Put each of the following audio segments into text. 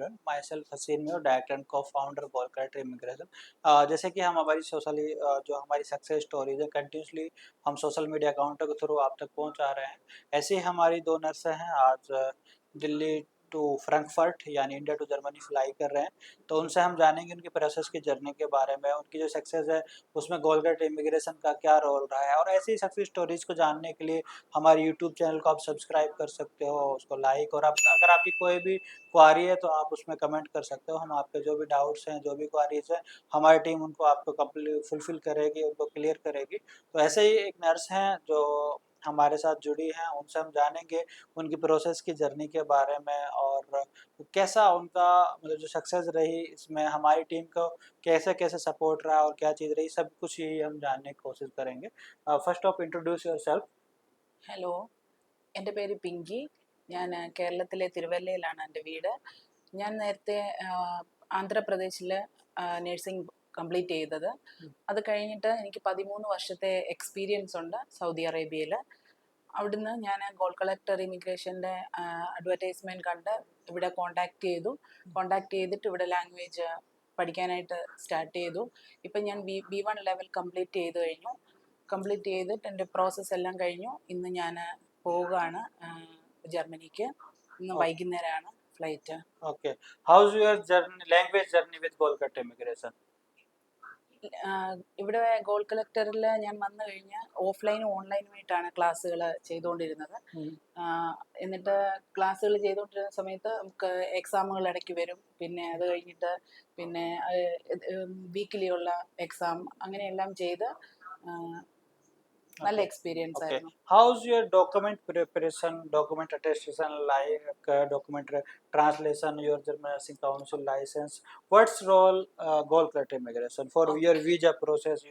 Everyone, my self हसीन में director and को फाउंडर गोलकलेक्टर इमिग्रेशन। जैसे कि हम हमारी सोशली जो हमारी सक्सेस स्टोरीज है कंटिन्यूसली हम सोशल मीडिया अकाउंटों के थ्रू आप तक पहुंचा रहे हैं। ऐसे ही हमारी दो नर्सें हैं आज दिल्ली टू फ्रैंकफर्ट यानी इंडिया टू जर्मनी फ्लाई कर रहे हैं। तो उनसे हम जानेंगे उनकी प्रोसेस की जर्नी के बारे में, उनकी जो सक्सेस है उसमें गोलकलेक्टर इमिग्रेशन का क्या रोल रहा है। और ऐसी ही सक्सेस स्टोरीज को जानने के लिए हमारे यूट्यूब चैनल को आप सब्सक्राइब कर सकते हो, उसको लाइक, और आप अगर आपकी कोई भी क्वारी है तो आप उसमें कमेंट कर सकते हो। हम आपके जो भी डाउट्स हैं, जो भी क्वारीज हैं, हमारी टीम उनको आपको कंप्लीट फुलफिल करेगी, उनको क्लियर करेगी। तो ऐसे ही एक नर्स हैं जो हमारे साथ जुड़ी हैं, उनसे हम जानेंगे उनकी प्रोसेस की जर्नी के बारे में और कैसा उनका मतलब जो सक्सेस रही इसमें हमारी टीम को कैसे कैसे सपोर्ट रहा और क्या चीज़ रही, सब कुछ ही हम जानने की कोशिश करेंगे। First of introduce your self. Hello, എൻ്റെ പേര് പിങ്കി. ഞാൻ കേരളത്തിലെ തിരുവല്ലയിലാണ് എൻ്റെ വീട്. ഞാൻ നേരത്തെ ആന്ധ്രാപ്രദേശിൽ നഴ്സിംഗ് കംപ്ലീറ്റ് ചെയ്തത്. അത് കഴിഞ്ഞിട്ട് എനിക്ക് 13 വർഷത്തെ എക്സ്പീരിയൻസ് ഉണ്ട് സൗദി അറേബ്യയിൽ. അവിടുന്ന് ഞാൻ ഗോൾ കളക്ടർ ഇമിഗ്രേഷൻ്റെ അഡ്വർടൈസ്മെൻറ്റ് കണ്ട് ഇവിടെ കോണ്ടാക്ട് ചെയ്തിട്ട് ഇവിടെ ലാംഗ്വേജ് പഠിക്കാനായിട്ട് സ്റ്റാർട്ട് ചെയ്തു. ഇപ്പം ഞാൻ B1 ലെവൽ കംപ്ലീറ്റ് ചെയ്തിട്ട് എൻ്റെ പ്രോസസ്സ് എല്ലാം കഴിഞ്ഞു. ഇന്ന് ഞാൻ പോവുകയാണ് ജർമ്മനിക്ക്. ഇന്ന് വൈകുന്നേരമാണ് flight. Okay. How's your journey, language journey with Kolkata immigration? ഇവിടെ ഗോൾ കളക്ടറിൽ ഞാൻ വന്നു കഴിഞ്ഞാൽ ഓഫ്ലൈനും ഓൺലൈനുമായിട്ടാണ് ക്ലാസ്സുകൾ ചെയ്തുകൊണ്ടിരുന്നത്. എന്നിട്ട് ക്ലാസ്സുകൾ ചെയ്തുകൊണ്ടിരുന്ന സമയത്ത് നമുക്ക് എക്സാമുകൾ ഇടയ്ക്ക് വരും. പിന്നെ അത് കഴിഞ്ഞിട്ട് പിന്നെ വീക്കിലി ഉള്ള എക്സാം അങ്ങനെയെല്ലാം ചെയ്ത് നല്ല എക്സ്പീരിയൻസ് ആയിരുന്നു. How's your document preparation, document attestation, like document translation, your German Nursing Council license? What's role Gold Credit Immigration for your visa process,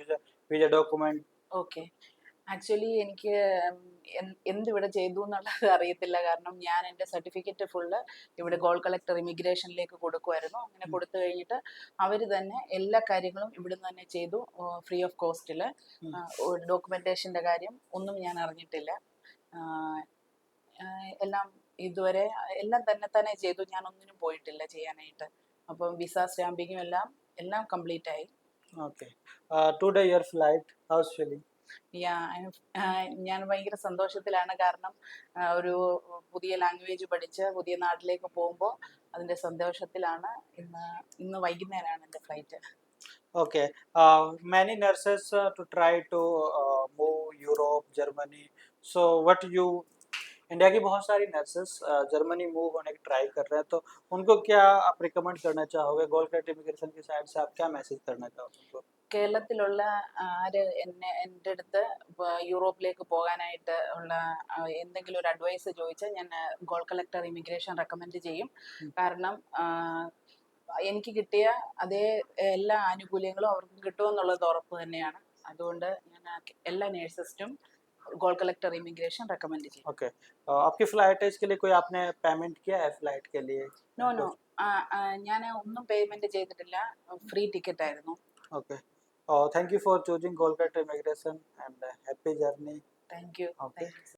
visa document? Okay, actually എനിക്ക് എന്തിവിടെ ചെയ്തു എന്നുള്ളത് അറിയത്തില്ല. കാരണം ഞാൻ എൻ്റെ സർട്ടിഫിക്കറ്റ് ഫുള്ള് ഇവിടെ ഗോൾ കളക്ടർ ഇമിഗ്രേഷനിലേക്ക് കൊടുക്കുമായിരുന്നു. അങ്ങനെ കൊടുത്തു കഴിഞ്ഞിട്ട് അവർ തന്നെ എല്ലാ കാര്യങ്ങളും ഇവിടുന്ന് തന്നെ ചെയ്തു, ഫ്രീ ഓഫ് കോസ്റ്റിൽ. ഡോക്യുമെൻറ്റേഷൻ്റെ കാര്യം ഒന്നും ഞാൻ അറിഞ്ഞിട്ടില്ല. എല്ലാം ഇതുവരെ എല്ലാം തന്നെ ചെയ്തു. ഞാൻ ഒന്നിനും പോയിട്ടില്ല ചെയ്യാനായിട്ട്. അപ്പം വിസ സ്റ്റാമ്പിങ്ങും എല്ലാം കംപ്ലീറ്റ് ആയി. Okay. Today your flight, how's feeling? ഞാൻ ഭയങ്കര സന്തോഷത്തിലാണ്. കാരണം ഒരു പുതിയ ലാംഗ്വേജ് പഠിച്ച് പുതിയ നാട്ടിലേക്ക് പോകുമ്പോൾ അതിൻ്റെ സന്തോഷത്തിലാണ്. ഇന്ന് വൈകുന്നേരമാണ് എൻ്റെ flight. Okay. Many nurses to try to move Europe, Germany. So what you India की बहुत सारी नर्सेस जर्मनी मूव होने की ट्राई कर रहे हैं, तो उनको क्या आप रिकमेंड करना चाहोगे? गोल क्रेडिट इमिग्रेशन की साइड से आप क्या मैसेज करना चाहोगे उनको? കേരളത്തിലുള്ള ആര് എൻ്റെ അടുത്ത് യൂറോപ്പിലേക്ക് പോകാനായിട്ട് ഉള്ള എന്തെങ്കിലും ഒരു അഡ്വൈസ് ചോദിച്ചാൽ ഞാൻ ഗോൾ കളക്ടർ ഇമിഗ്രേഷൻ റെക്കമെൻഡ് ചെയ്യും. കാരണം എനിക്ക് കിട്ടിയ അതേ എല്ലാ ആനുകൂല്യങ്ങളും അവർക്കും കിട്ടുമെന്നുള്ളത് ഉറപ്പ് തന്നെയാണ്. അതുകൊണ്ട് ഞാൻ എല്ലാ നേഴ്സസിനും गोल कलेक्टर इमिग्रेशन रेकमेंड किया. ओके. आपकी फ्लाइट है, इसके लिए कोई आपने पेमेंट किया है फ्लाइट के लिए? नो, ഞാൻ ഒന്നും പേയ്മെന്റ് ചെയ്തിട്ടില്ല. ഫ്രീ ടിക്കറ്റ് ആയിരുന്നു. Okay. Thank you for choosing Kolkata Immigration and happy journey. Thank you. Okay. Thank you.